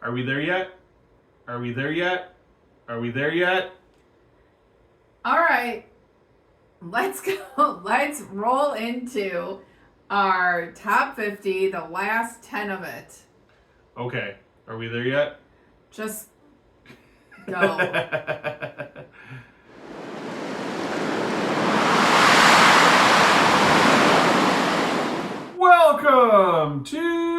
Are we there yet? Are we there yet? Are we there yet? All right. Let's go. Let's roll into our top 50, the last 10 of it. Okay. Are we there yet? Just go. Welcome to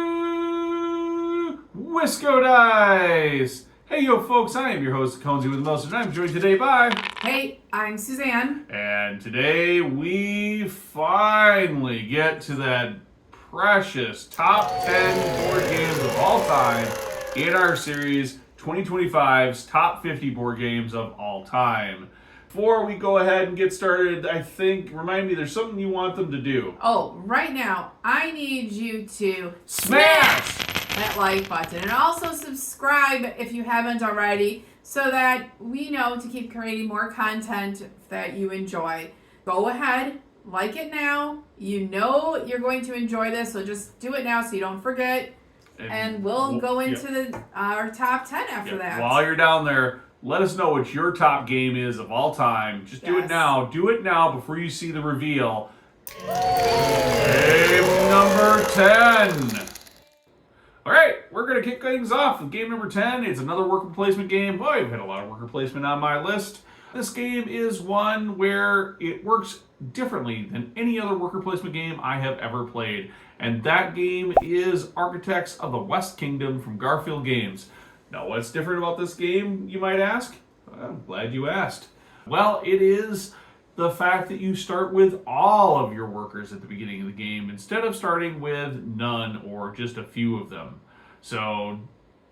WiscoDice. Hey, yo, folks, I am your host, Conesy with Most, and I'm joined today by... Hey, I'm Suzanne. And today we finally get to that precious top 10 board games of all time in our series, 2025's top 50 board games of all time. Before we go ahead and get started, I think, remind me, there's something you want them to do. Oh, right now, I need you to Smash that like button and also subscribe if you haven't already so that we know to keep creating more content that you enjoy. Go ahead, like it now. You know you're going to enjoy this, so just do it now so you don't forget. And we'll go into our top 10 after that. While you're down there, let us know what your top game is of all time. Just do it now. Do it now before you see the reveal. Game number 10. All right, we're going to kick things off with game number 10. It's another worker placement game. Oh, I've had a lot of worker placement on my list. This game is one where it works differently than any other worker placement game I have ever played. And that game is Architects of the West Kingdom from Garfield Games. Now, what's different about this game, you might ask? I'm glad you asked. Well, it is the fact that you start with all of your workers at the beginning of the game instead of starting with none or just a few of them. So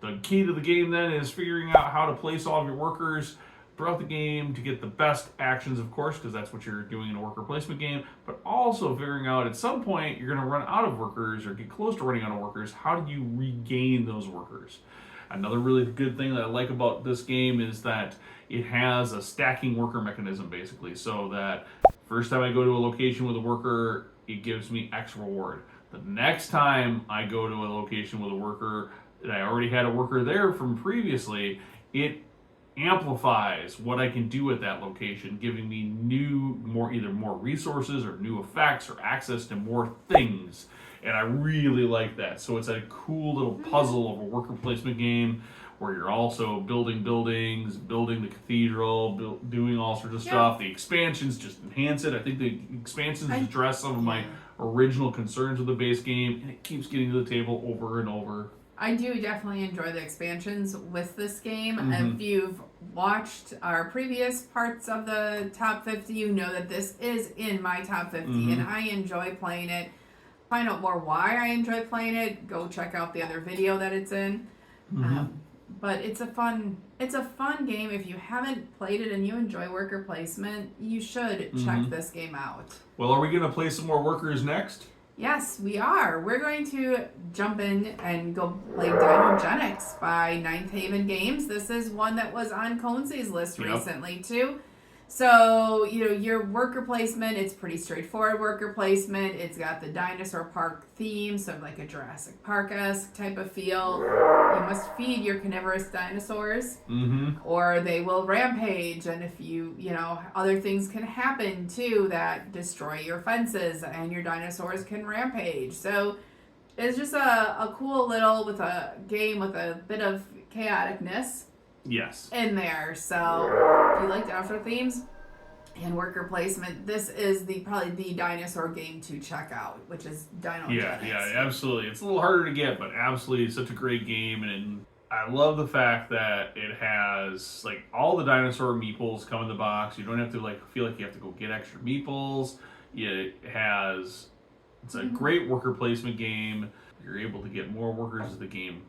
the key to the game then is figuring out how to place all of your workers throughout the game to get the best actions, of course, because that's what you're doing in a worker placement game, but also figuring out at some point you're going to run out of workers or get close to running out of workers. How do you regain those workers? Another really good thing that I like about this game is that it has a stacking worker mechanism, basically, so that first time I go to a location with a worker, it gives me X reward. The next time I go to a location with a worker that I already had a worker there from previously, it amplifies what I can do at that location, giving me either more resources or new effects or access to more things. And I really like that. So it's a cool little puzzle of a worker placement game where you're also building buildings, building the cathedral, doing all sorts of stuff. The expansions just enhance it. I think the expansions address some of my original concerns with the base game, and it keeps getting to the table over and over. I do definitely enjoy the expansions with this game. If you've watched our previous parts of the top 50, you know that this is in my top 50, and I enjoy playing it. Find out more why I enjoy playing it, go check out the other video that it's in. But it's a fun game. If you haven't played it and you enjoy worker placement, you should check this game out. Well, are we going to play some more workers next? Yes, we are. We're going to jump in and go play Dinogenics by Ninth Haven Games. This is one that was on Conesy's list recently too. So, your worker placement, it's pretty straightforward worker placement. It's got the dinosaur park theme, sort of like a Jurassic Park-esque type of feel. You must feed your carnivorous dinosaurs, or they will rampage. And if other things can happen too that destroy your fences, and your dinosaurs can rampage. So, it's just a cool little with a game with a bit of chaoticness. Yes. In there. So if you like dinosaur themes and worker placement, this is probably the dinosaur game to check out, which is Dinogenics. Yeah, absolutely. It's a little harder to get, but absolutely such a great game. And I love the fact that it has all the dinosaur meeples come in the box. You don't have to feel like you have to go get extra meeples. It's a great worker placement game. You're able to get more workers as the game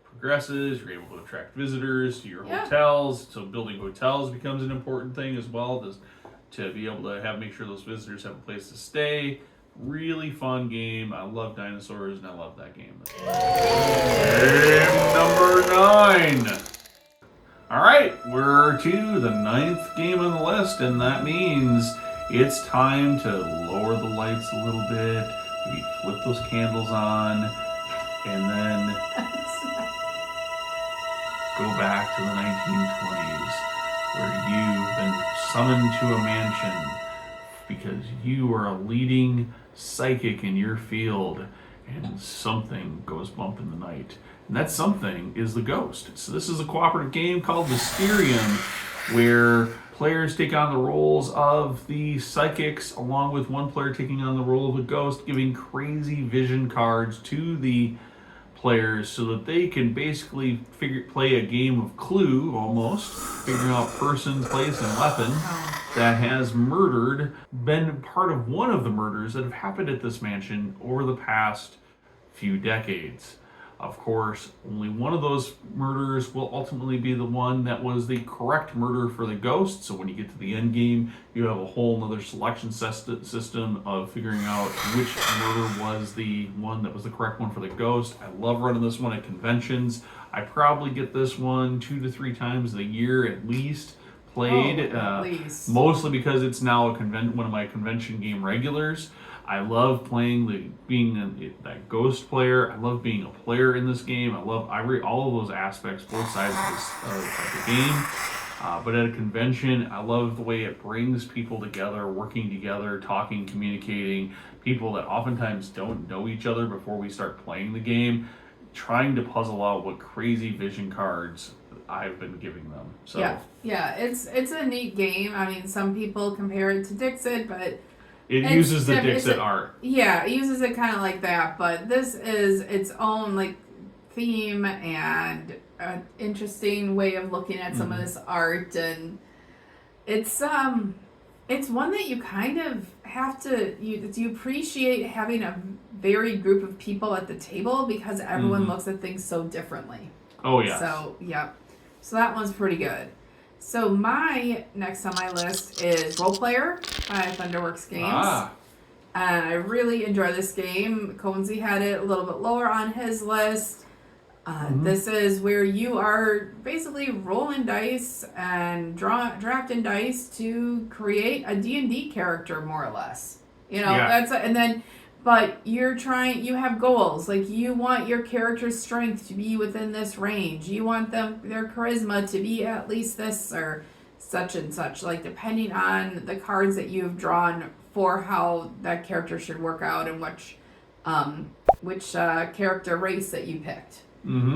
progresses. You're able to attract visitors to your hotels, so building hotels becomes an important thing as well, to be able to make sure those visitors have a place to stay. Really fun game. I love dinosaurs and I love that game. Game number 9. All right, we're to the 9th game on the list, and that means it's time to lower the lights a little bit, maybe flip those candles on, and then go back to the 1920s where you've been summoned to a mansion because you are a leading psychic in your field and something goes bump in the night. And that something is the ghost. So this is a cooperative game called Mysterium where players take on the roles of the psychics along with one player taking on the role of a ghost, giving crazy vision cards to the players so that they can basically play a game of Clue almost, figuring out person, place, and weapon that has been part of one of the murders that have happened at this mansion over the past few decades. Of course, only one of those murders will ultimately be the one that was the correct murder for the ghost. So when you get to the end game, you have a whole other selection system of figuring out which murder was the one that was the correct one for the ghost. I love running this one at conventions. I probably get this one 2 to 3 times a year at least played. At least. Mostly because it's now one of my convention game regulars. I love playing being that ghost player. I love being a player in this game. I love all of those aspects, both sides of the game. But at a convention, I love the way it brings people together, working together, talking, communicating. People that oftentimes don't know each other before we start playing the game, trying to puzzle out what crazy vision cards I've been giving them. So yeah, it's a neat game. I mean, some people compare it to Dixit, but it uses the Dixit art. Yeah, it uses it kind of like that, but this is its own like theme and an interesting way of looking at some of this art, and it's one that you kind of have to you appreciate having a varied group of people at the table because everyone looks at things so differently. Oh yeah. So that one's pretty good. So my next on my list is Role Player by Thunderworks Games. And I really enjoy this game. Conesy had it a little bit lower on his list. This is where you are basically rolling dice and drafting dice to create a D&D character, more or less. But you have goals. Like, you want your character's strength to be within this range. You want their charisma to be at least this or such and such. Like, depending on the cards that you've drawn for how that character should work out and which character race that you picked.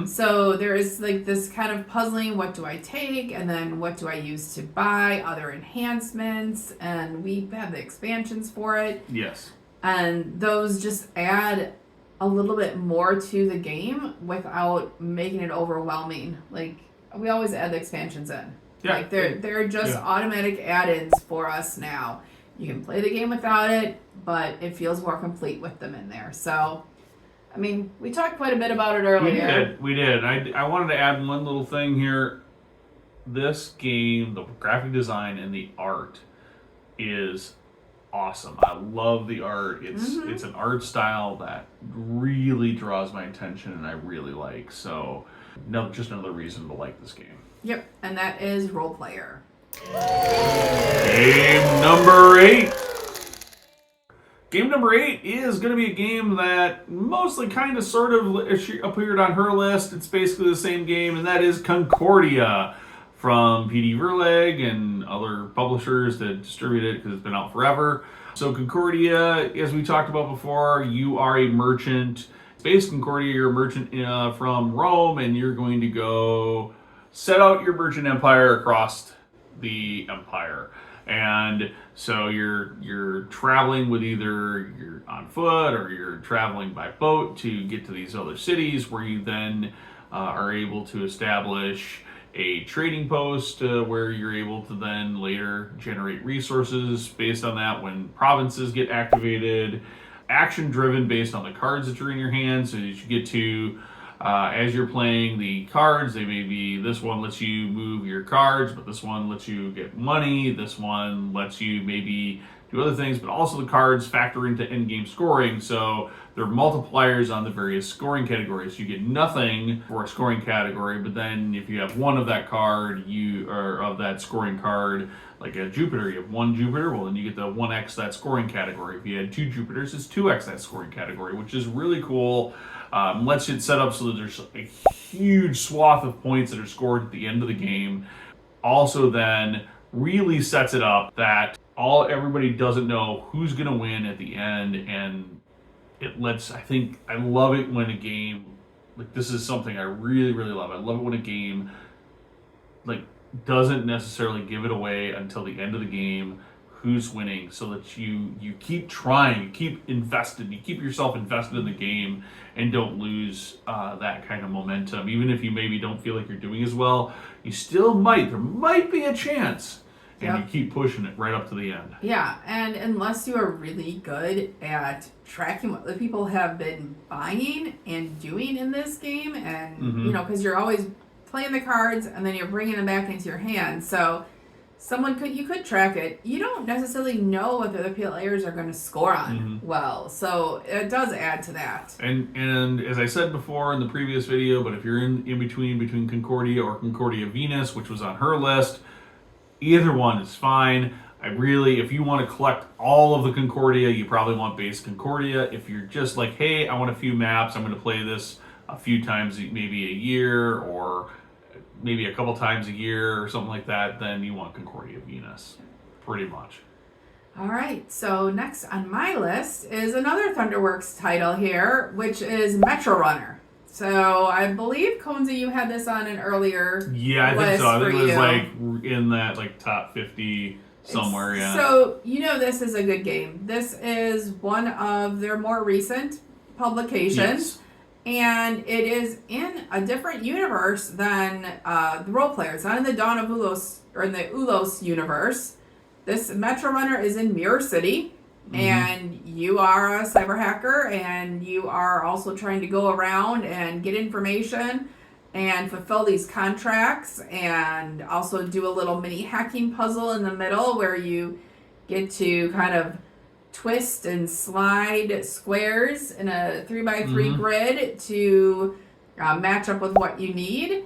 So there is like this kind of puzzling, what do I take? And then what do I use to buy? Other enhancements. And we have the expansions for it. Yes. And those just add a little bit more to the game without making it overwhelming. Like, we always add the expansions in. Yeah. Like, they're just automatic add-ins for us now. You can play the game without it, but it feels more complete with them in there. So, I mean, we talked quite a bit about it earlier. We did. I wanted to add one little thing here. This game, the graphic design and the art is awesome. I love the art. It's an art style that really draws my attention and I really like. So, just another reason to like this game. Yep, and that is Role Player. Game number 8. Game number 8 is going to be a game that mostly kind of sort of appeared on her list. It's basically the same game, and that is Concordia from PD Verlag and other publishers that distribute it because it's been out forever. So Concordia, as we talked about before, you are a merchant. Based Concordia, you're a merchant from Rome, and you're going to go set out your merchant empire across the empire. And so you're traveling with either you're on foot or you're traveling by boat to get to these other cities where you then are able to establish a trading post where you're able to then later generate resources based on that when provinces get activated. Action driven based on the cards that are in your hand, so that you get to as you're playing the cards, they may be, this one lets you move your cards, but this one lets you get money. This one lets you maybe do other things, but also the cards factor into end-game scoring, so there are multipliers on the various scoring categories. You get nothing for a scoring category, but then if you have one of that card, or of that scoring card, like a Jupiter, you have one Jupiter, well then you get the 1x that scoring category. If you had 2 Jupiters, it's 2x that scoring category, which is really cool. Lets it set up so that there's a huge swath of points that are scored at the end of the game. Also then really sets it up that everybody doesn't know who's going to win at the end, and it lets, I love it when a game, like this is something I really, really love. I love it when a game like doesn't necessarily give it away until the end of the game who's winning, so that you keep trying, you keep invested, you keep yourself invested in the game and don't lose that kind of momentum. Even if you maybe don't feel like you're doing as well, you still there might be a chance. And you keep pushing it right up to the end. Yeah, and unless you are really good at tracking what the people have been buying and doing in this game, and you know, because you're always playing the cards and then you're bringing them back into your hand, so you could track it. You don't necessarily know what the other players are going to score on well, so it does add to that. And as I said before in the previous video, but if you're in between Concordia or Concordia Venus, which was on her list, either one is fine. If you want to collect all of the Concordia, you probably want base Concordia. If you're just like, hey, I want a few maps, I'm going to play this a few times, maybe a year, or maybe a couple times a year or something like that, then you want Concordia Venus, pretty much. All right, so next on my list is another Thunderworks title here, which is Metro Runner. So I believe, Conesy, you had this on an earlier I think so. I think it was you. like in that like top 50 somewhere, yeah. So you know this is a good game. This is one of their more recent publications. Yes. And it is in a different universe than the role player. It's not in the Dawn of Ulos, or in the Ulos universe. This Metro Runner is in Mirror City. And you are a cyber hacker, and you are also trying to go around and get information and fulfill these contracts, and also do a little mini hacking puzzle in the middle where you get to kind of twist and slide squares in a 3x3 grid to match up with what you need.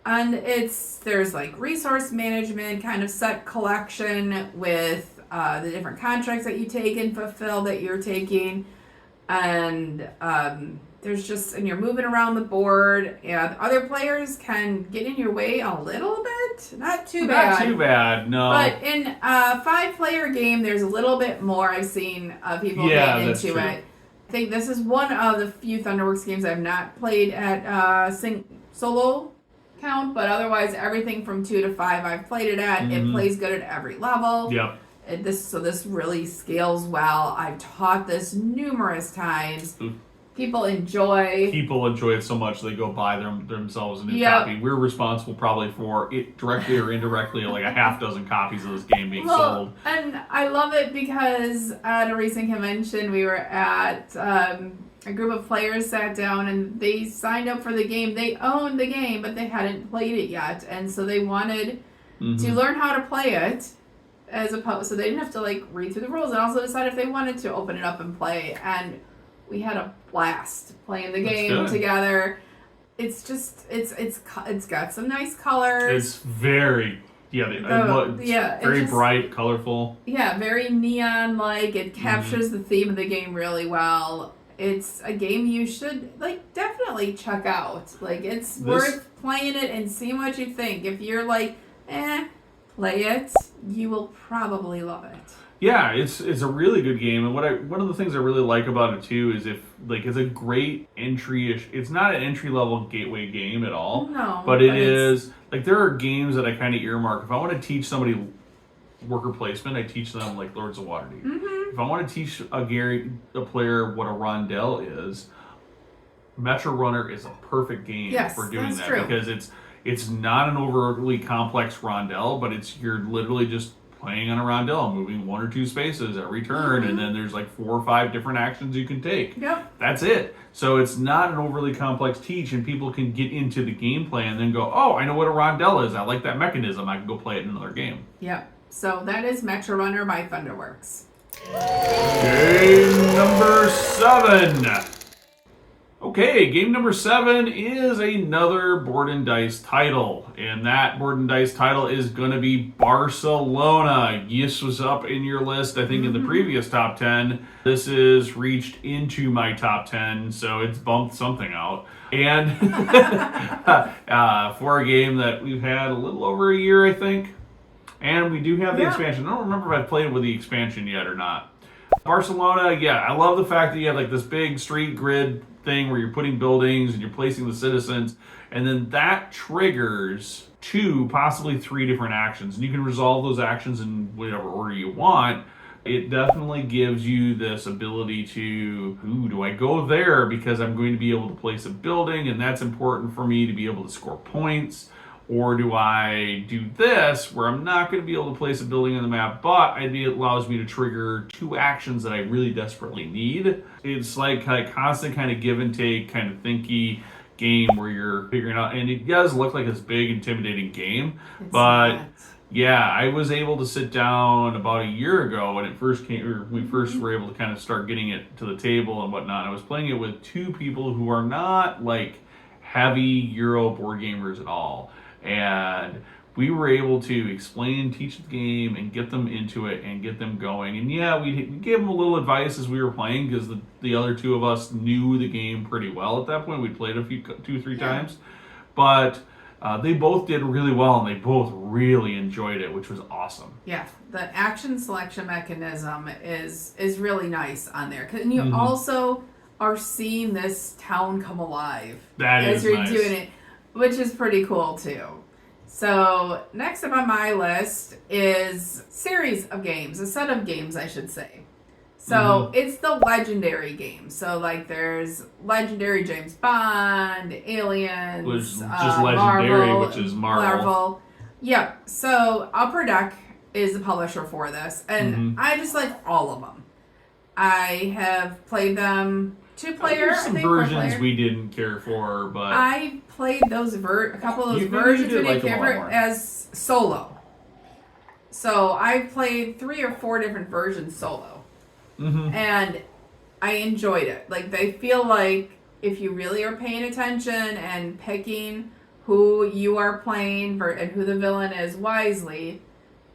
And there's like resource management, kind of set collection with the different contracts that you take and fulfill that you're taking, and and you're moving around the board, and other players can get in your way a little bit. Not too bad, no. But in a 5-player game, there's a little bit more. I've seen people get into it. I think this is one of the few Thunderworks games I've not played at solo count, but otherwise everything from 2 to 5 I've played it at. It plays good at every level. Yep. This really scales well. I've taught this numerous times. People enjoy it so much they go buy themselves a new copy. We're responsible probably for it directly or indirectly, like a half dozen copies of this game being sold. And I love it because at a recent convention we were at, a group of players sat down and they signed up for the game. They owned the game, but they hadn't played it yet, and so they wanted to learn how to play it. So they didn't have to like read through the rules, and also decide if they wanted to open it up and play. And we had a blast playing the game together. It's just it's got some nice colors. It's very very bright, colorful. Yeah, very neon like. It captures the theme of the game really well. It's a game you should definitely check out. It's worth playing it and seeing what you think. If you're like, play it, you will probably love it. Yeah, it's a really good game, and one of the things I really like about it too is it's a great entry-ish. It's not an entry-level gateway game at all. No, but it is there are games that I kind of earmark. If I want to teach somebody worker placement, I teach them like Lords of Waterdeep. If I want to teach a player what a rondelle is, Metro Runner is a perfect game for doing that. True. Because it's not an overly complex rondelle, but you're literally just playing on a rondelle, moving 1 or 2 spaces every turn, and then there's like 4 or 5 different actions you can take. Yep. That's it. So it's not an overly complex teach, and people can get into the gameplay and then go, oh, I know what a rondelle is. I like that mechanism. I can go play it in another game. Yep. So that is Metro Runner by Thunderworks. Game number 7. Okay, game number 7 is another board and dice title, and that board and dice title is going to be Barcelona. This was up in your list, I think, in the previous top 10. This is reached into my top 10, so it's bumped something out. And for a game that we've had a little over a year, I think, and we do have the expansion. I don't remember if I've played with the expansion yet or not. Barcelona, yeah, I love the fact that you have like this big street grid thing where you're putting buildings and you're placing the citizens, and then that triggers 2, possibly 3 different actions, and you can resolve those actions in whatever order you want. It definitely gives you this ability to, do I go there because I'm going to be able to place a building and that's important for me to be able to score points? Or do I do this where I'm not going to be able to place a building on the map, but it allows me to trigger 2 actions that I really desperately need? It's like a constant kind of give and take, kind of thinky game where you're figuring out, and it does look like this big, intimidating game. Yeah, I was able to sit down about a year ago when it first came, or we first were able to kind of start getting it to the table and whatnot. I was playing it with 2 people who are not like heavy Euro board gamers at all. And we were able to explain, teach the game, and get them into it and get them going. And yeah, we gave them a little advice as we were playing because the other 2 of us knew the game pretty well at that point. We played 2-3 times, but they both did really well and they both really enjoyed it, which was awesome. Yeah, the action selection mechanism is really nice on there, and you also are seeing this town come alive as you're doing it, which is pretty cool too. So next up on my list is series of games, a set of games, I should say. So it's the legendary games. So like there's legendary James Bond, Aliens, which is just legendary, Marvel, which is Marvel. Yep. So Upper Deck is the publisher for this, and I just like all of them. I have played them 2-player. There's some versions we didn't care for, but I played those a couple of those versions we didn't care for as solo. So I played 3 or 4 different versions solo. And I enjoyed it. Like, they feel like if you really are paying attention and picking who you are playing and who the villain is wisely,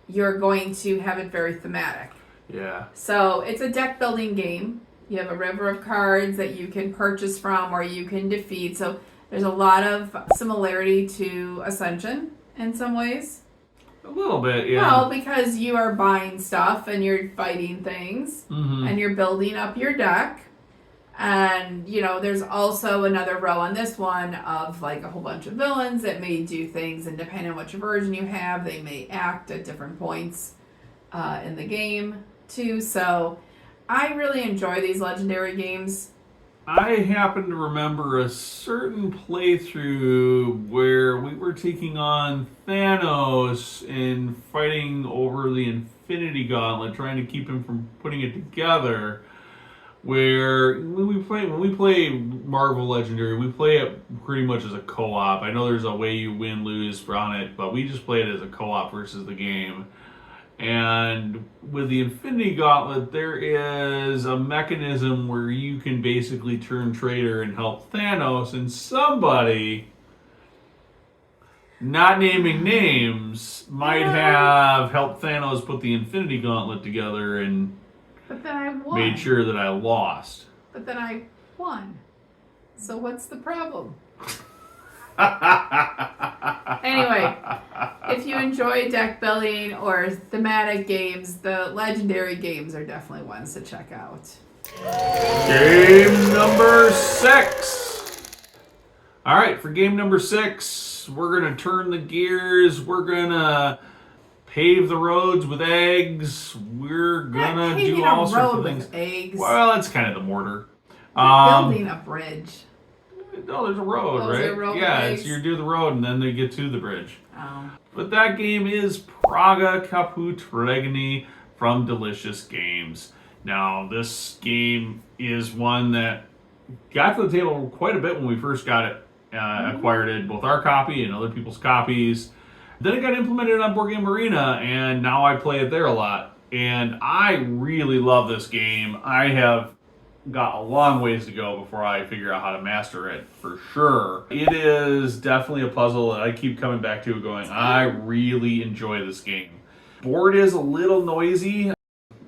you're going to have it very thematic. Yeah. So it's a deck building game. You have a river of cards that you can purchase from or you can defeat. So there's a lot of similarity to Ascension in some ways. A little bit, yeah. Well, because you are buying stuff and you're fighting things and you're building up your deck. And, there's also another row on this one of like a whole bunch of villains that may do things, and depending on which version you have, they may act at different points in the game too. So I really enjoy these legendary games. I happen to remember a certain playthrough where we were taking on Thanos and fighting over the Infinity Gauntlet, trying to keep him from putting it together. Where when we play Marvel Legendary, we play it pretty much as a co-op. I know there's a way you win, lose on it, but we just play it as a co-op versus the game. And with the Infinity Gauntlet, there is a mechanism where you can basically turn traitor and help Thanos, and somebody, not naming names, might have helped Thanos put the Infinity Gauntlet together and but then I won. Made sure that I lost. But then I won. So what's the problem? Anyway, if you enjoy deck building or thematic games, the legendary games are definitely ones to check out. Game number 6. All right, for game number 6, we're going to turn the gears. We're going to pave the roads with eggs. We're going to do all sorts of things. Eggs. Well, that's kind of the mortar. Building a bridge. No, there's a road, right? There a road It's you do the road and then they get to the bridge. Oh. But that game is Praga Caput Regni from Delicious Games. Now, this game is one that got to the table quite a bit when we first got it, acquired it, both our copy and other people's copies. Then it got implemented on Board Game Arena, and now I play it there a lot. And I really love this game. I have got a long ways to go before I figure out how to master it, for sure. It is definitely a puzzle that I keep coming back to going, I really enjoy this game. Board is a little noisy.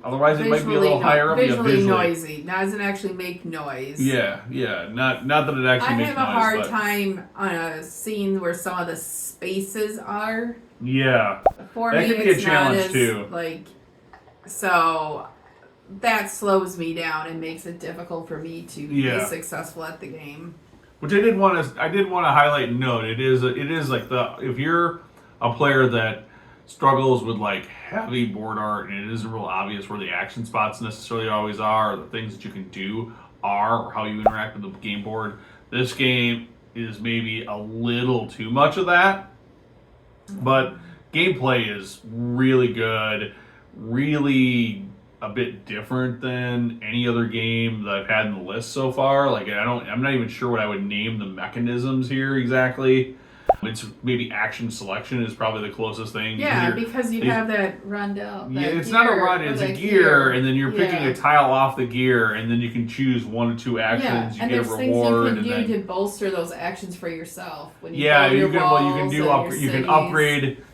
Otherwise, it might be a little higher up. Visually noisy. Doesn't actually make noise. Yeah. Not that it actually makes noise. I have a hard time on a scene where some of the spaces are. Yeah. For that me, could be a challenge too. So that slows me down and makes it difficult for me to be successful at the game. Which I did want to highlight and note. It is like if you're a player that struggles with like heavy board art and it isn't real obvious where the action spots necessarily always are, or the things that you can do are, or how you interact with the game board, this game is maybe a little too much of that. But gameplay is really good, really a bit different than any other game that I've had in the list so far. Like I'm not even sure what I would name the mechanisms here exactly. It's maybe action selection is probably the closest thing. Yeah, because you have that rondel. Yeah, it's not a run, it's a gear, and then you're picking a tile off the gear, and then you can choose 1 or 2 actions. You get a reward. Things you can do to bolster those actions for yourself. When you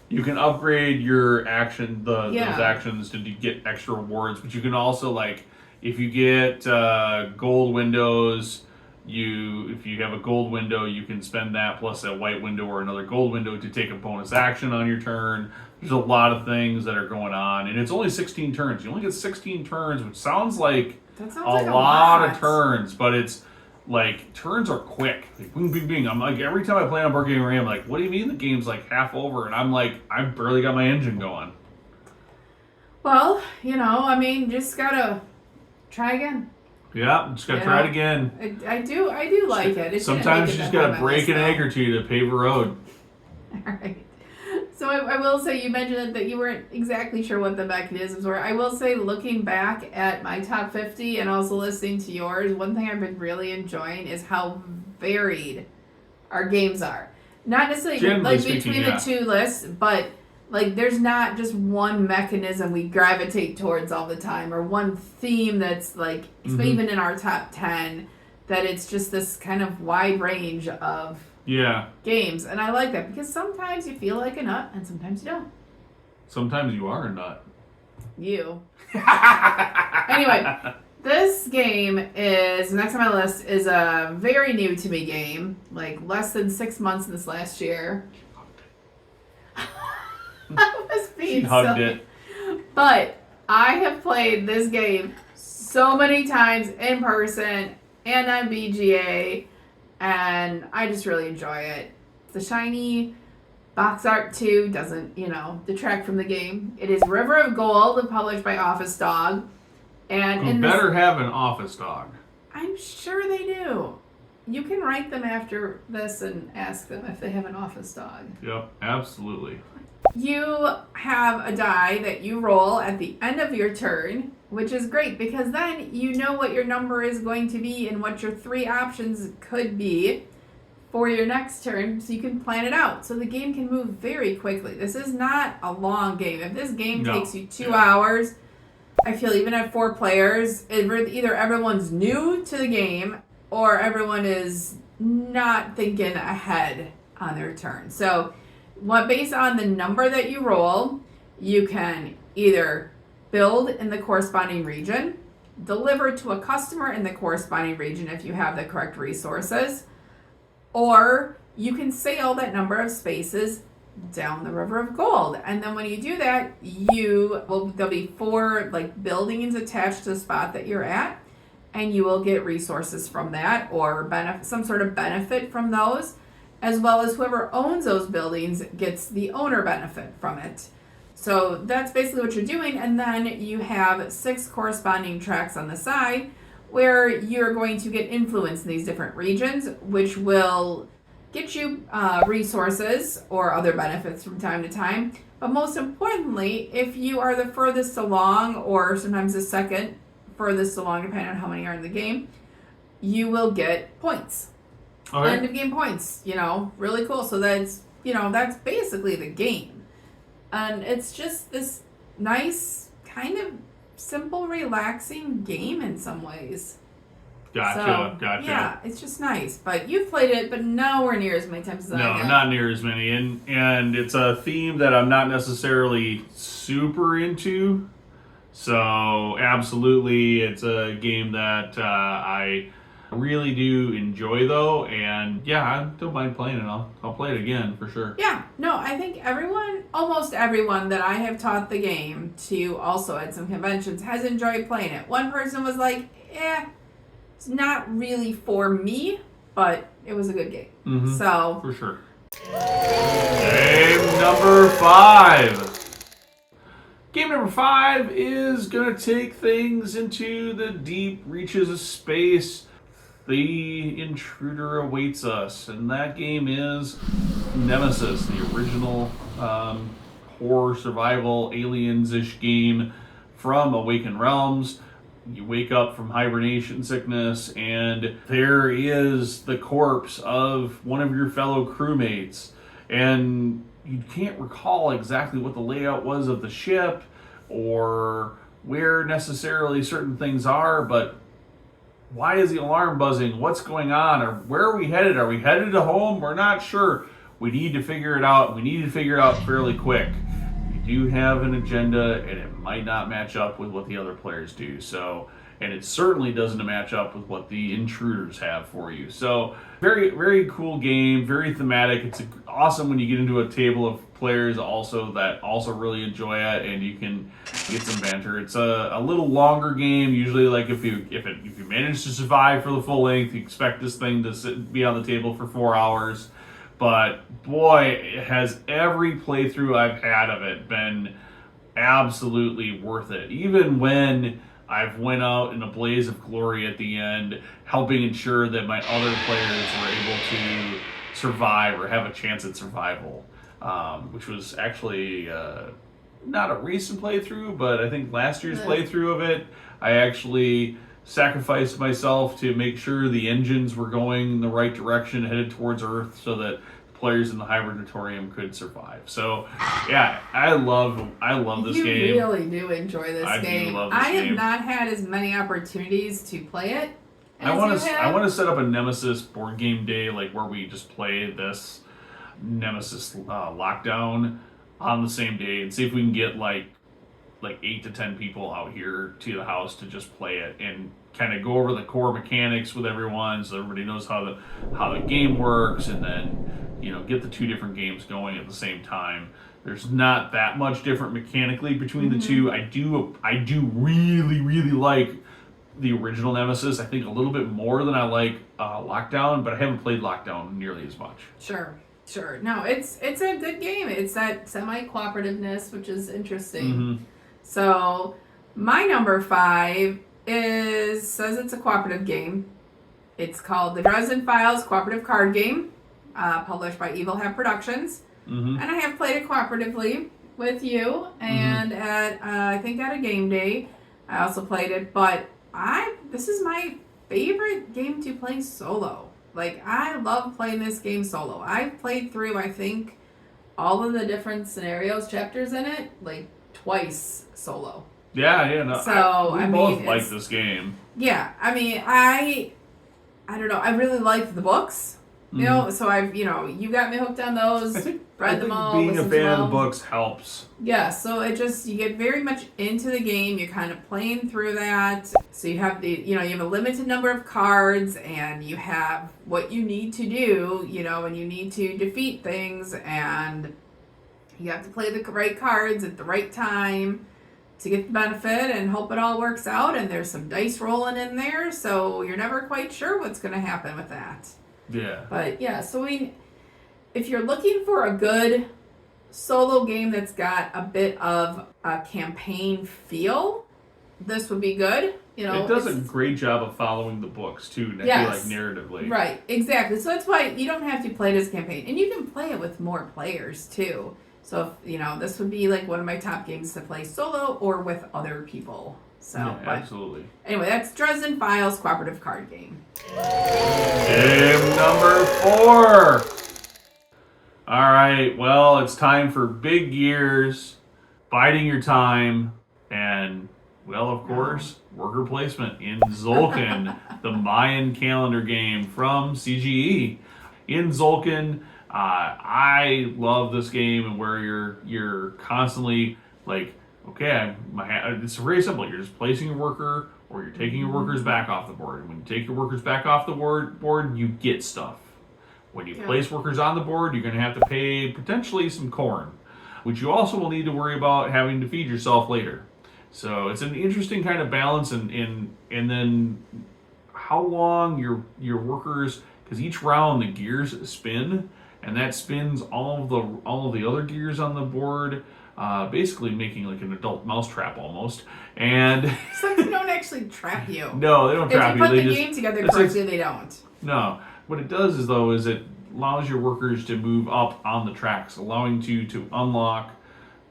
you can upgrade your action, those actions to get extra rewards, but you can also, like, if you get gold windows, if you have a gold window, you can spend that plus a white window or another gold window to take a bonus action on your turn. There's a lot of things that are going on, and it's only 16 turns. You only get 16 turns, which sounds like a lot of turns, but it's like turns are quick. Like bing, bing, bing. I'm like, every time I play on Board Game Array, I'm like, what do you mean the game's like half over? And I'm like, I've barely got my engine going. Well, just gotta try again. Yeah, just gotta try it again. I do like it. Sometimes you just gotta break an egg or two to pave a road. All right. So I will say, you mentioned that you weren't exactly sure what the mechanisms were. I will say, looking back at my top 50 and also listening to yours, one thing I've been really enjoying is how varied our games are. Not necessarily between the two lists, but there's not just one mechanism we gravitate towards all the time, or one theme that's even in our top 10, that it's just this kind of wide range of games. And I like that, because sometimes you feel like a nut and sometimes you don't. Sometimes you are a nut. You. Anyway, this game next on my list is a very new to me game, less than 6 months in this last year. I was being silly. But I have played this game so many times in person and on BGA, and I just really enjoy it. The shiny box art too doesn't, detract from the game. It is River of Gold, published by Office Dog. And better have an Office Dog. I'm sure they do. You can write them after this and ask them if they have an Office Dog. Yep, absolutely. You have a die that you roll at the end of your turn, which is great, because then you know what your number is going to be and what your 3 options could be for your next turn, so you can plan it out. So the game can move very quickly. This is not a long game. If this game takes you 2 hours, I feel even at 4 players, either everyone's new to the game or everyone is not thinking ahead on their turn. So based on the number that you roll, you can either build in the corresponding region, deliver to a customer in the corresponding region if you have the correct resources, or you can sail that number of spaces down the River of Gold. And then when you do that, there'll be 4 buildings attached to the spot that you're at, and you will get resources from that, or some sort of benefit from those, as well as whoever owns those buildings gets the owner benefit from it. So that's basically what you're doing. And then you have 6 corresponding tracks on the side where you're going to get influence in these different regions, which will get you resources or other benefits from time to time. But most importantly, if you are the furthest along, or sometimes the second furthest along, depending on how many are in the game, you will get points. Okay. End of game points, really cool. So that's basically the game. And it's just this nice kind of simple, relaxing game in some ways. Gotcha. Yeah, it's just nice. But you've played it, but nowhere near as many times as I have. No, not near as many. And it's a theme that I'm not necessarily super into. So, absolutely, it's a game that I really do enjoy, though. And, yeah, I don't mind playing it. I'll play it again, for sure. Yeah, no, I think almost everyone that I have taught the game to also at some conventions has enjoyed playing it. One person was like, it's not really for me, but it was a good game. Mm-hmm. So, for sure. Game number 5. Game number 5 is going to take things into the deep reaches of space. The intruder awaits us, and that game is Nemesis, the original horror survival aliens-ish game from Awakened Realms. You wake up from hibernation sickness, and there is the corpse of one of your fellow crewmates. And you can't recall exactly what the layout was of the ship or where necessarily certain things are, but why is the alarm buzzing? What's going on? Or where are we headed? Are we headed to home? We're not sure. We need to figure it out. We need to figure it out fairly quick. You do have an agenda, and it might not match up with what the other players do. So, and it certainly doesn't match up with what the intruders have for you. So, very, very cool game, very thematic. It's awesome when you get into a table of players also that also really enjoy it, and you can get some banter. It's a little longer game. Usually, like if you manage to survive for the full length, you expect this thing to be on the table for 4 hours. But boy, has every playthrough I've had of it been absolutely worth it. Even when I've went out in a blaze of glory at the end, helping ensure that my other players were able to survive or have a chance at survival, which was actually not a recent playthrough, but I think last year's playthrough of it, I actually sacrificed myself to make sure the engines were going in the right direction, headed towards Earth, so that the players in the hibernatorium could survive. So, yeah, I love this game. You really do enjoy this game. Do love this I game. have not had as many opportunities to play it. I want to set up a Nemesis board game day, like where we just play this Nemesis lockdown on the same day, and see if we can get like 8 to 10 people out here to the house to just play it and kind of go over the core mechanics with everyone, so everybody knows how the game works, and then get the two different games going at the same time. There's not that much different mechanically between the two. I do really, really like the original Nemesis. I think a little bit more than I like Lockdown, but I haven't played Lockdown nearly as much. Sure. No, it's a good game. It's that semi-cooperativeness, which is interesting. Mm-hmm. So my number 5 says it's a cooperative game. It's called the Dresden Files Cooperative Card Game, published by Evil Hat Productions. Mm-hmm. And I have played it cooperatively with you, and I think at a game day, I also played it. But this is my favorite game to play solo. Like, I love playing this game solo. I've played through, I think, all of the different scenarios, chapters in it, like twice solo. Yeah, no. So we both like this game. Yeah, I mean, I don't know. I really liked the books. You know, so you got me hooked on those. Read them all. Being a fan of the books helps. Yeah, so you get very much into the game. You're kind of playing through that. So you have you have a limited number of cards, and you have what you need to do, and you need to defeat things, and you have to play the right cards at the right time to get the benefit and hope it all works out. And there's some dice rolling in there, so you're never quite sure what's going to happen with that. Yeah. But yeah, so if you're looking for a good solo game that's got a bit of a campaign feel, this would be good. It does a great job of following the books too, yes, narratively. Right, exactly. So that's why you don't have to play this campaign, and you can play it with more players too. So if, this would be like one of my top games to play solo or with other people. So, yeah, absolutely. Anyway, that's Dresden Files Cooperative Card Game. Game number 4. All right, well, it's time for big gears, biding your time, and Well, of course, worker placement in Tzolk'in, the Mayan calendar game from CGE. In Tzolk'in, I love this game, and where you're constantly like, okay, it's very simple. You're just placing a worker, or you're taking your workers back off the board. And when you take your workers back off the board, you get stuff. When you place workers on the board, you're going to have to pay potentially some corn, which you also will need to worry about having to feed yourself later. So it's an interesting kind of balance, and then how long your workers, because each round the gears spin, and that spins all of the other gears on the board, basically making like an adult mousetrap almost. And so they don't actually trap you. No, they don't trap you. If you put the game together correctly, they don't. No. What it does is it allows your workers to move up on the tracks, allowing you to unlock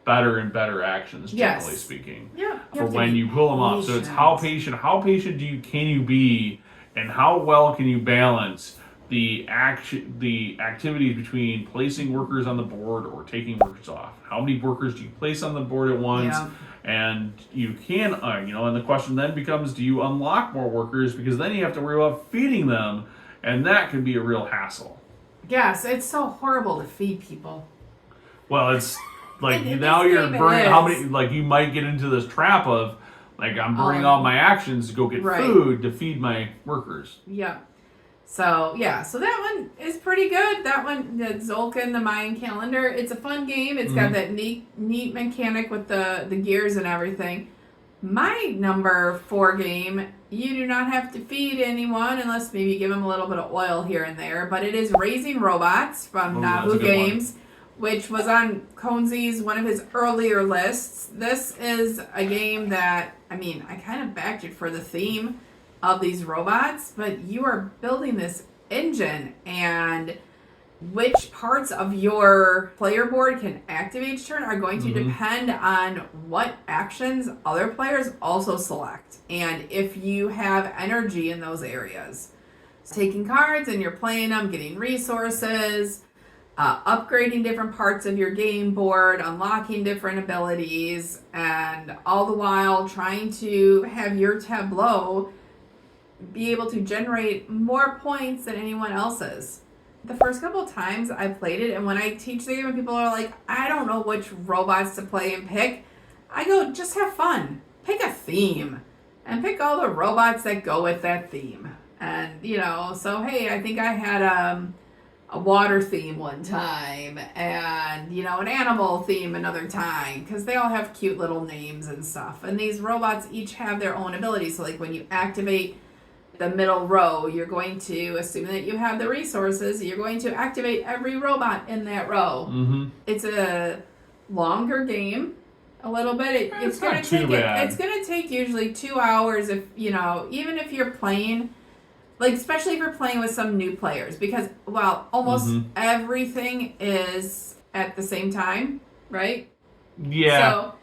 better and better actions, generally speaking. Yeah. For when you pull them up. So it's how patient can you be, and how well can you balance the activities between placing workers on the board or taking workers off. How many workers do you place on the board at once? Yeah. And you can, and the question then becomes, do you unlock more workers? Because then you have to worry about feeding them, and that can be a real hassle. Yes, it's so horrible to feed people. Well, it's like now you're burning how many, like you might get into this trap of, like, I'm burning all my actions to go get food to feed my workers. Yeah. So that one is pretty good. That one, the Tzolk'in, the Mayan calendar, it's a fun game. It's got that neat mechanic with the gears and everything. My number 4 game, you do not have to feed anyone unless maybe give them a little bit of oil here and there, but it is Raising Robots from Nabu Games, which was on Conesy's one of his earlier lists. This is a game that, I kind of backed it for the theme of these robots, but you are building this engine, and which parts of your player board can activate each turn are going to depend on what actions other players also select, and if you have energy in those areas. So taking cards and you're playing them, getting resources, upgrading different parts of your game board, unlocking different abilities, and all the while trying to have your tableau be able to generate more points than anyone else's. The first couple of times I played it, and when I teach the game and people are like, I don't know which robots to play and pick, I go, just have fun. Pick a theme. And pick all the robots that go with that theme. And, so hey, I think I had a water theme one time, and, an animal theme another time, because they all have cute little names and stuff. And these robots each have their own abilities. So like when you activate the middle row, you're going to, assume that you have the resources, you're going to activate every robot in that row. It's a longer game, a little bit. It's going to take usually 2 hours if, even if you're playing, like, especially if you're playing with some new players, because, almost everything is at the same time, right? Yeah. So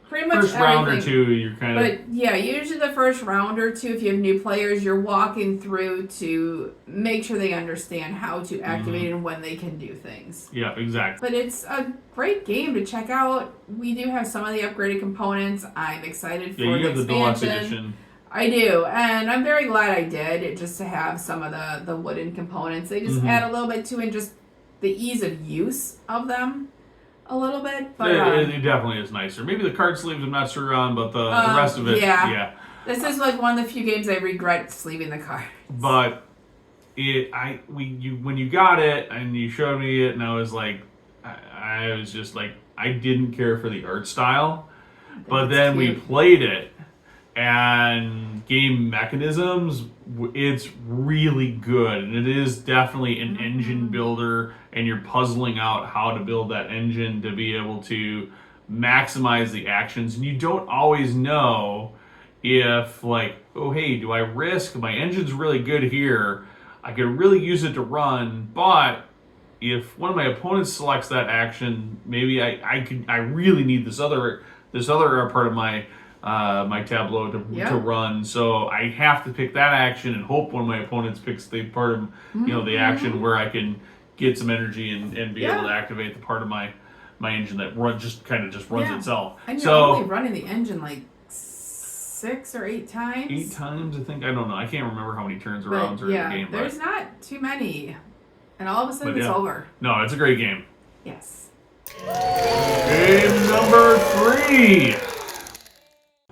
pretty much first round or two, you're kind of... But yeah, usually the first round or two, if you have new players, you're walking through to make sure they understand how to activate and when they can do things. Yeah, exactly. But it's a great game to check out. We do have some of the upgraded components. I'm excited for the expansion. Yeah, you have the deluxe edition. I do, and I'm very glad I did, just to have some of the wooden components. They just add a little bit to it, just the ease of use of them. A little bit, but it definitely is nicer. Maybe the card sleeves I'm not sure on, but the rest of it, yeah. This is like one of the few games I regret sleeving the cards. But when you got it and you showed me it, and I was like, I was just like, I didn't care for the art style, but then we played it, and game mechanisms, it's really good, and it is definitely an engine builder, and you're puzzling out how to build that engine to be able to maximize the actions, and you don't always know if, like, oh hey, do I risk, my engine's really good here, I could really use it to run, but if one of my opponents selects that action, maybe I really need this other part of my tableau to run, so I have to pick that action and hope one of my opponents picks the part of the action where I can get some energy and be able to activate the part of my engine that runs itself. And you're only running the engine like 6 or 8 times. 8 times, I think. I don't know. I can't remember how many turns arounds are in the game. There's not too many. And all of a sudden it's yeah. over. No, it's a great game. Yes. Game number 3.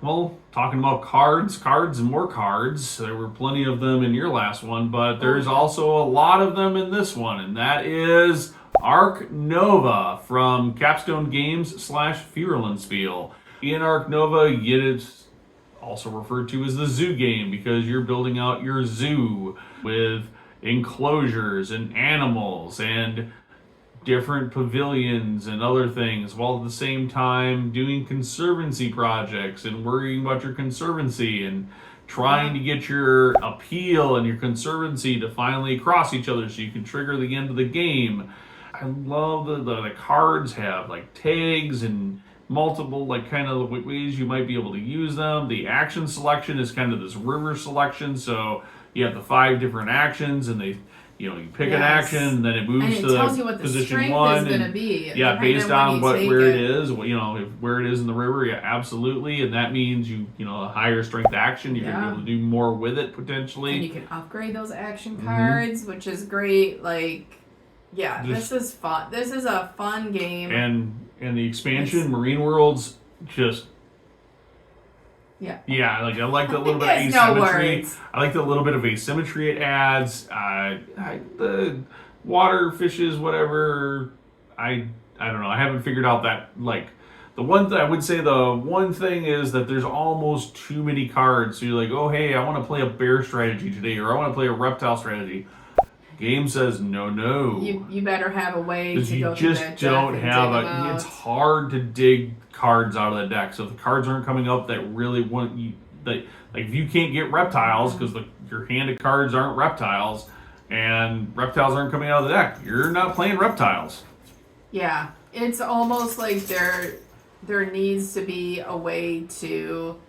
Well, talking about cards and more cards. There were plenty of them in your last one, but there's also a lot of them in this one, and that is Ark Nova from Capstone Games / Vierlandspiel. In Ark Nova, it is also referred to as the zoo game because you're building out your zoo with enclosures and animals and different pavilions and other things, while at the same time doing conservancy projects and worrying about your conservancy and trying to get your appeal and your conservancy to finally cross each other so you can trigger the end of the game. I love the cards have like tags and multiple like kind of ways you might be able to use them. The action selection is kind of this river selection, so you have the 5 different actions and they, you know, you pick an action and then it moves to tells you what the position strength 1 is going to be. Yeah, based on where it is, you know, where it is in the river, yeah, absolutely, and that means you know, a higher strength action, you're going to be able to do more with it potentially. And you can upgrade those action cards, which is great. Like, yeah, this is fun. This is a fun game. And the expansion, Marine Worlds, just yeah, like I like the little bit of asymmetry. I like the little bit of asymmetry it adds. The water fishes, whatever. I don't know. I haven't figured out that like the one thing I would say. The one thing is that there's almost too many cards. So you're like, oh hey, I want to play a bear strategy today, or I want to play a reptile strategy. Game says no. You better have a way to go through that. You just don't have it's hard to dig cards out of the deck. So if the cards aren't coming up that really want you, like if you can't get reptiles because your handed cards aren't reptiles, and reptiles aren't coming out of the deck, you're not playing reptiles. Yeah, it's almost like there needs to be a way to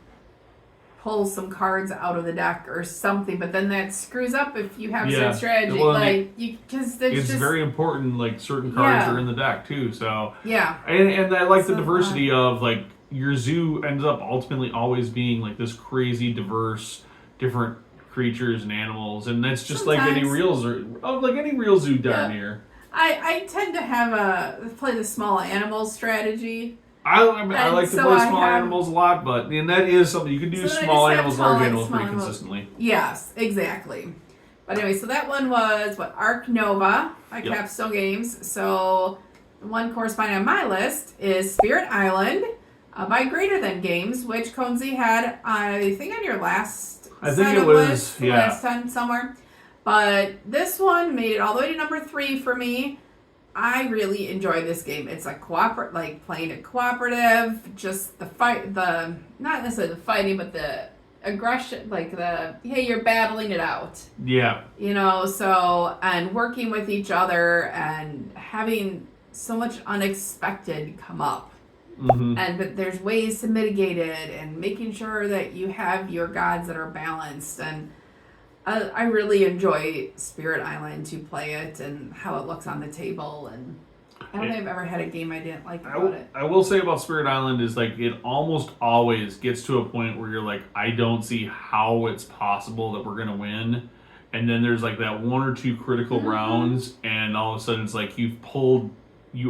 pull some cards out of the deck or something, but then that screws up if you have some strategy. Well, because it's very important. Like certain cards are in the deck too. So yeah, and I like the diversity of like your zoo ends up ultimately always being like this crazy diverse, different creatures and animals, and that's just like any real zoo, darn near. I tend to play the small animals strategy. I like to play small animals a lot, but that is something you can do. Small animals, large animals pretty consistently. Yes, exactly. But anyway, so that one was Ark Nova by Capstone Games. So the one corresponding on my list is Spirit Island by Greater Than Games, which Conesy had, I think, on your last. I think it was last time somewhere. But this one made it all the way to number 3 for me. I really enjoy this game. It's like playing a cooperative, just the fight, not necessarily the fighting, but the aggression, like you're battling it out. Yeah. You know, so, and working with each other and having so much unexpected come up. Mm-hmm. But there's ways to mitigate it and making sure that you have your gods that are balanced. And I really enjoy Spirit Island to play it and how it looks on the table, and I don't think I've ever had a game I didn't like about it. I will say about Spirit Island is like it almost always gets to a point where you're like, I don't see how it's possible that we're gonna win, and then there's like that 1 or 2 critical rounds, and all of a sudden it's like you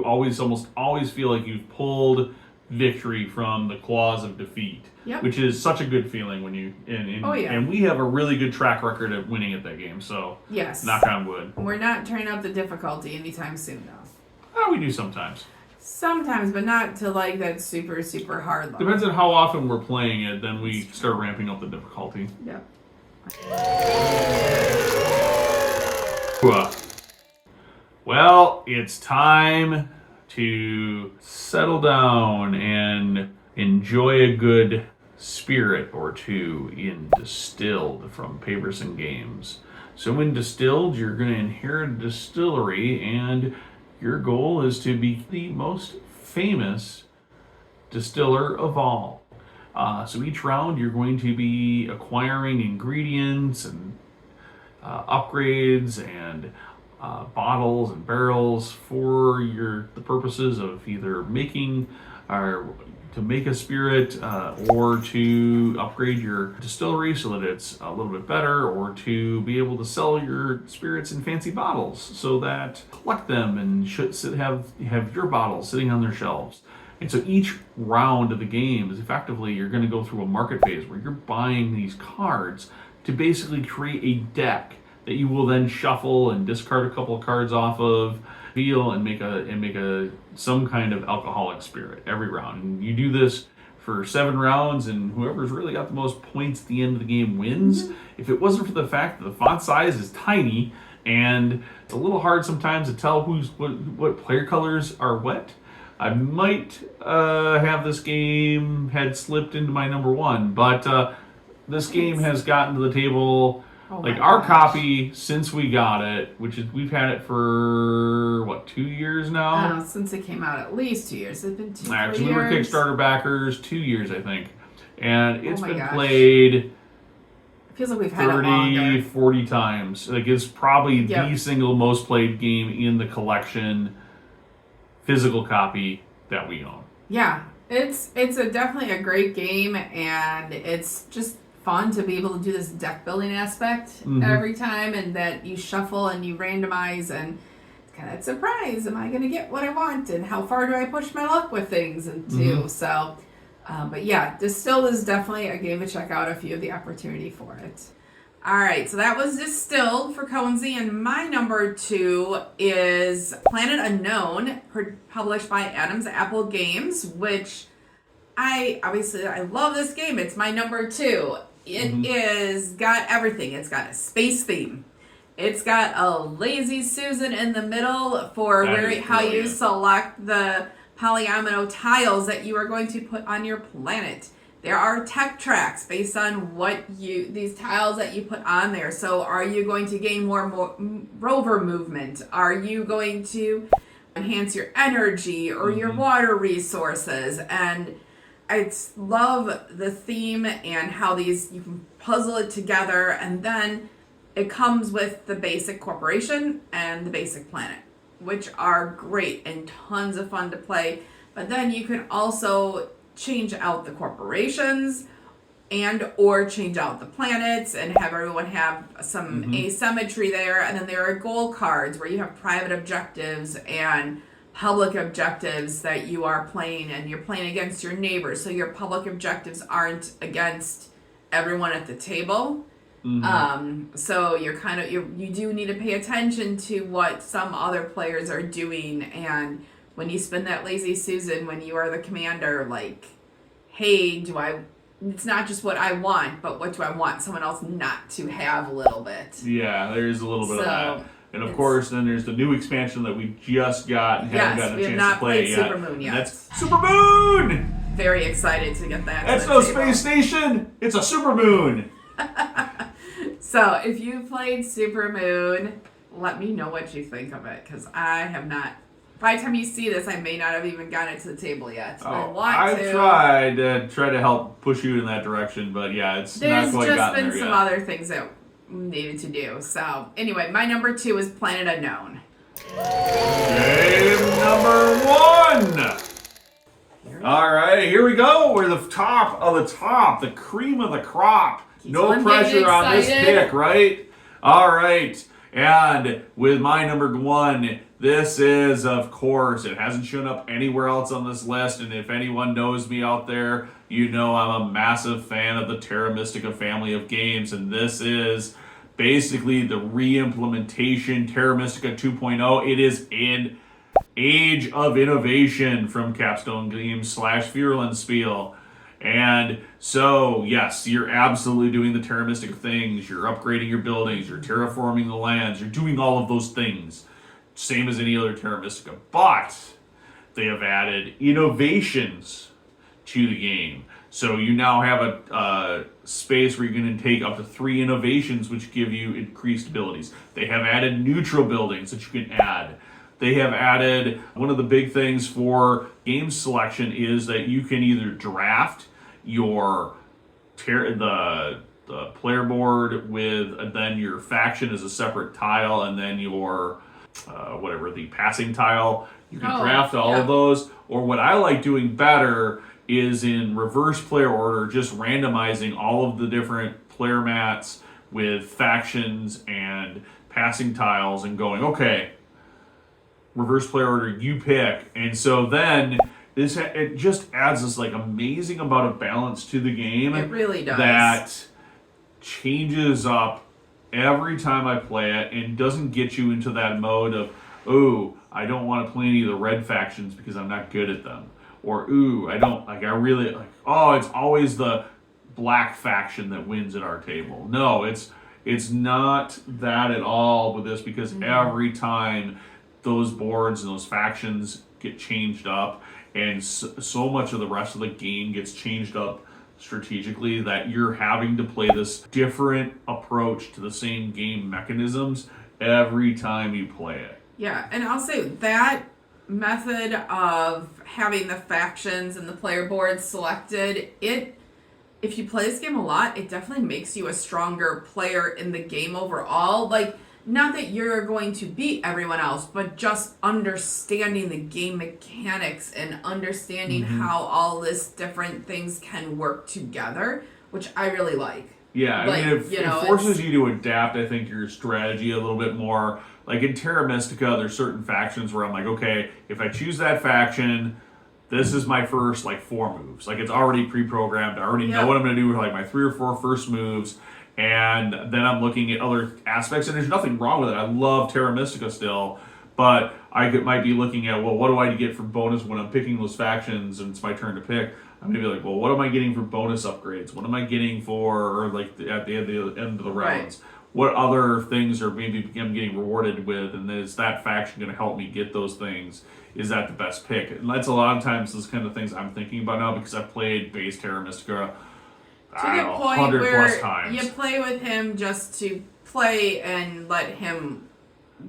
almost always feel like you've pulled victory from the claws of defeat. Yep. Which is such a good feeling when you and we have a really good track record of winning at that game. So yes, knock on wood. We're not turning up the difficulty anytime soon, though. Oh, we do sometimes. Sometimes, but not to like that super super hard level. Depends on how often we're playing it. Then we start ramping up the difficulty. Yep. Well, it's time to settle down and enjoy a good spirit or two in Distilled from Paverson Games. So in Distilled, you're going to inherit a distillery, and your goal is to be the most famous distiller of all. So each round, you're going to be acquiring ingredients and upgrades and bottles and barrels for the purposes of either making or make a spirit, or to upgrade your distillery so that it's a little bit better, or to be able to sell your spirits in fancy bottles so that collect them and have your bottles sitting on their shelves. And so each round of the game is effectively, you're going to go through a market phase where you're buying these cards to basically create a deck that you will then shuffle and discard a couple of cards off of, feel, and make a some kind of alcoholic spirit every round. And you do this for 7 rounds, and whoever's really got the most points at the end of the game wins. Mm-hmm. If it wasn't for the fact that the font size is tiny and it's a little hard sometimes to tell what player colors are what, I might have this game had slipped into my number 1. But this game has gotten to the table. Our copy, since we got it, which is, we've had it for, 2 years now? Since it came out, at least 2 years. It's been 2 Actually, years. we were Kickstarter backers, 2 years, I think. And it's been played... It feels like we've had 30, 40 times. It's probably the single most played game in the collection, physical copy, that we own. Yeah, it's definitely a great game, and it's just fun to be able to do this deck building aspect every time, and that you shuffle and you randomize, and it's kind of a surprise. Am I going to get what I want, and how far do I push my luck with things and too? So, but yeah, Distilled is definitely a game to check out if you have the opportunity for it. All right, so that was Distilled for Conesy, and my number 2 is Planet Unknown, published by Adam's Apple Games, which I love this game. It's my number 2. It is got everything. It's got a space theme. It's got a lazy Susan in the middle for how you select the polyomino tiles that you are going to put on your planet. There are tech tracks based on these tiles that you put on there. So are you going to gain more rover movement? Are you going to enhance your energy or your water resources? And I love the theme and how you can puzzle it together, and then it comes with the basic corporation and the basic planet, which are great and tons of fun to play. But then you can also change out the corporations and or change out the planets and have everyone have some asymmetry there. And then there are goal cards where you have private objectives and public objectives that you are playing, and you're playing against your neighbors, so your public objectives aren't against everyone at the table. So you're you do need to pay attention to what some other players are doing, and when you spin that lazy Susan, when you are the commander, hey, it's not just what I want, but what do I want someone else not to have a little bit. Yeah, there's a little bit of that. And of course, then there's the new expansion that we just got and haven't gotten a chance to play yet. Supermoon yet. That's Supermoon! Very excited to get that. That's no space station. It's a supermoon. So if you played Supermoon, let me know what you think of it, because I have not. By the time you see this, I may not have even gotten it to the table yet. I've tried to help push you in that direction, but yeah, it's not quite gotten there yet. There's just been some other things that needed to do. So anyway, my number 2 is Planet Unknown. Game number 1. All right, here we go. We're the top of the top, the cream of the crop. No pressure on this pick, right? All right, and with my number 1, this is, of course, it hasn't shown up anywhere else on this list, and if anyone knows me out there, you know I'm a massive fan of the Terra Mystica family of games, and this is basically the re-implementation, Terra Mystica 2.0. It is in Age of Innovation from Capstone Games / Spiel. And so, yes, you're absolutely doing the Terra Mystica things. You're upgrading your buildings. You're terraforming the lands. You're doing all of those things. Same as any other Terra Mystica. But they have added innovations to the game. So you now have a space where you're going to take up to 3 innovations, which give you increased abilities. They have added neutral buildings that you can add. They have added, one of the big things for game selection is that you can either draft your the player board with then your faction as a separate tile, and then your the passing tile. You can draft all of those. Or what I like doing better is in reverse player order, just randomizing all of the different player mats with factions and passing tiles and going, okay, reverse player order, you pick. And so then it just adds this like amazing amount of balance to the game. It really does. That changes up every time I play it and doesn't get you into that mode of, oh, I don't want to play any of the red factions because I'm not good at them. Or, ooh, I don't, like, I really, like, oh, it's always the black faction that wins at our table. No, it's not that at all with this, because every time those boards and those factions get changed up, and so much of the rest of the game gets changed up strategically, that you're having to play this different approach to the same game mechanisms every time you play it. Yeah, and I'll say that method of having the factions and the player boards selected, if you play this game a lot, it definitely makes you a stronger player in the game overall. Like, not that you're going to beat everyone else, but just understanding the game mechanics and understanding how all this different things can work together, which I really like. Yeah, I mean, it forces you to adapt, I think, your strategy a little bit more. Like in Terra Mystica, there's certain factions where I'm like, okay, if I choose that faction, this is my first, like, 4 moves. Like, it's already pre-programmed. I already know what I'm going to do with, like, my 3 or 4 first moves. And then I'm looking at other aspects, and there's nothing wrong with it. I love Terra Mystica still, but might be looking at, well, what do I get for bonus when I'm picking those factions and it's my turn to pick? I'm going to be like, well, what am I getting for bonus upgrades? What am I getting for, or like at the end of the rounds? Right. What other things are maybe I'm getting rewarded with, and is that faction going to help me get those things? Is that the best pick? And that's a lot of times those kind of things I'm thinking about now, because I've played base Terra Mystica to the point where you play with him just to play and let him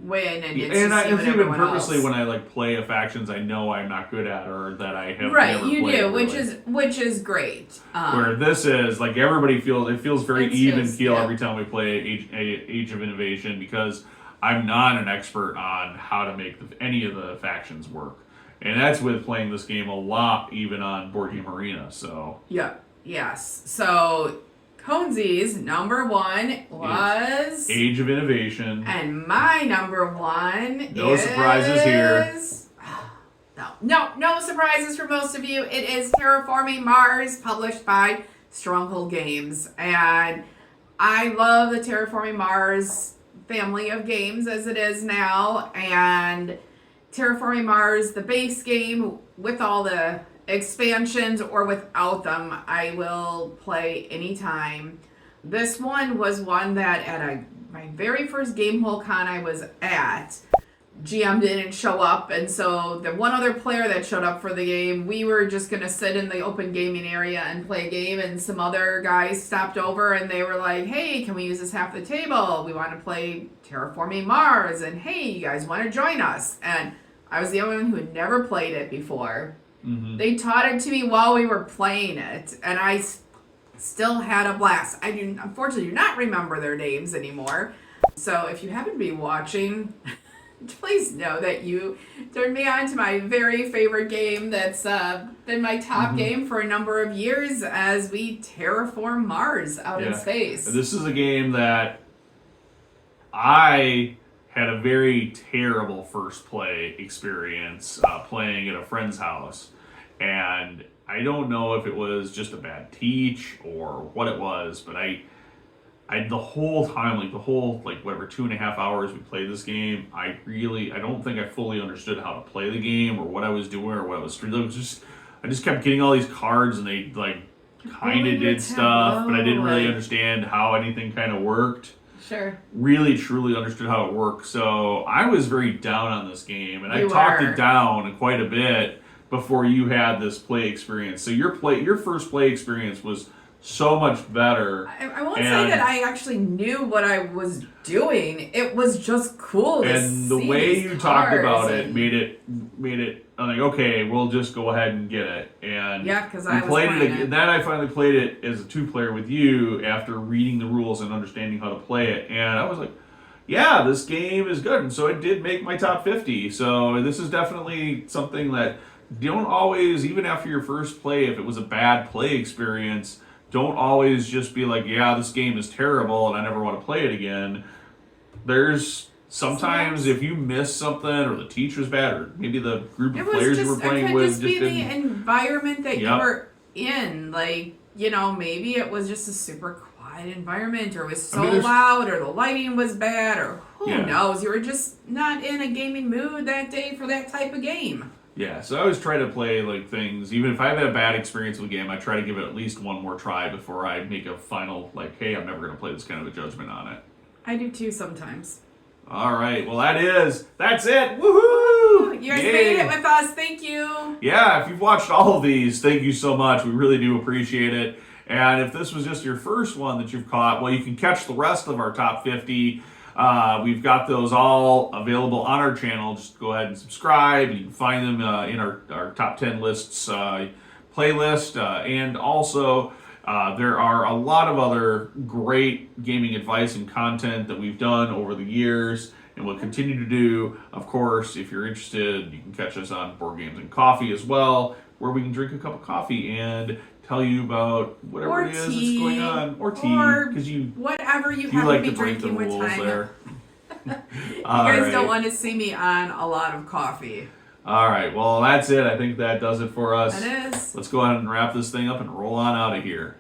win, and even purposely when I like play a factions I know I'm not good at, or that I have never you played, do, which is great. Where this is like everybody feels very even keel every time we play Age of Innovation, because I'm not an expert on how to make any of the factions work, and that's with playing this game a lot, even on Board Game Arena. So yes. So Conesy's number 1 was Age of Innovation, and my number 1 no surprises here. No surprises for most of you. It is Terraforming Mars, published by Stronghold Games, and I love the Terraforming Mars family of games as it is now, and Terraforming Mars, the base game with all the expansions or without them, I will play anytime. This one was one that at my very first Gamehole Con I was at, GM didn't show up, and so the one other player that showed up for the game, we were just going to sit in the open gaming area and play a game, and some other guys stopped over and they were like, hey, can we use this half the table? We want to play Terraforming Mars, and hey, you guys want to join us? And I was the only one who had never played it before. They taught it to me while we were playing it, and I still had a blast. I unfortunately do not remember their names anymore, so if you happen to be watching, please know that you turned me on to my very favorite game that's been my top game for a number of years as we terraform Mars out in space. This is a game that I had a very terrible first play experience playing at a friend's house. And I don't know if it was just a bad teach or what it was, but I the whole time, like 2.5 hours we played this game, I don't think I fully understood how to play the game or what I was doing or what I was doing. I just kept getting all these cards and they like kind of did stuff, but I didn't really understand how anything kind of worked. Sure. Really, truly understood how it worked. So I was very down on this game, and I talked it down quite a bit before you had this play experience. So your first play experience was so much better. I won't say that I actually knew what I was doing. It was just cool to and the see way you talked about it made it I'm like, okay, we'll just go ahead and get it. And because I was played it again. Then I finally played it as a 2-player with you after reading the rules and understanding how to play it, and I was like, yeah, this game is good. And so it did make my top 50. So this is definitely something that don't always, even after your first play, if it was a bad play experience, don't always just be like, yeah, this game is terrible and I never want to play it again. There's sometimes if you miss something or the teacher's bad or maybe the group of players you were playing with just be the environment that you were in. Like, you know, maybe it was just a super quiet environment, or it was so loud, or the lighting was bad, or who knows. You were just not in a gaming mood that day for that type of game. Yeah, so I always try to play like things, even if I've had a bad experience with a game, I try to give it at least one more try before I make a final, like, hey, I'm never going to play this kind of a judgment on it. I do too sometimes. All right, well, that's it. Woohoo! You guys made it with us. Thank you. Yeah, if you've watched all of these, thank you so much. We really do appreciate it. And if this was just your first one that you've caught, well, you can catch the rest of our top 50. We've got those all available on our channel. Just go ahead and subscribe. You can find them in our top 10 lists playlist. And also, there are a lot of other great gaming advice and content that we've done over the years and will continue to do. Of course, if you're interested, you can catch us on Board Games and Coffee as well, where we can drink a cup of coffee and tell you about whatever it is that's going on, or tea, because whatever you have like to be break the drinking with rules time. there. You guys don't want to see me on a lot of coffee. All right, well, that's it. I think that does it for us. That is. Let's go ahead and wrap this thing up and roll on out of here.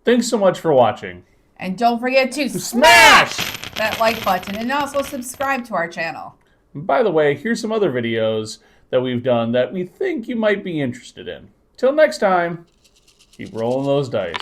Thanks so much for watching. And don't forget to smash that like button and also subscribe to our channel. By the way, here's some other videos that we've done that we think you might be interested in. Till next time, keep rolling those dice.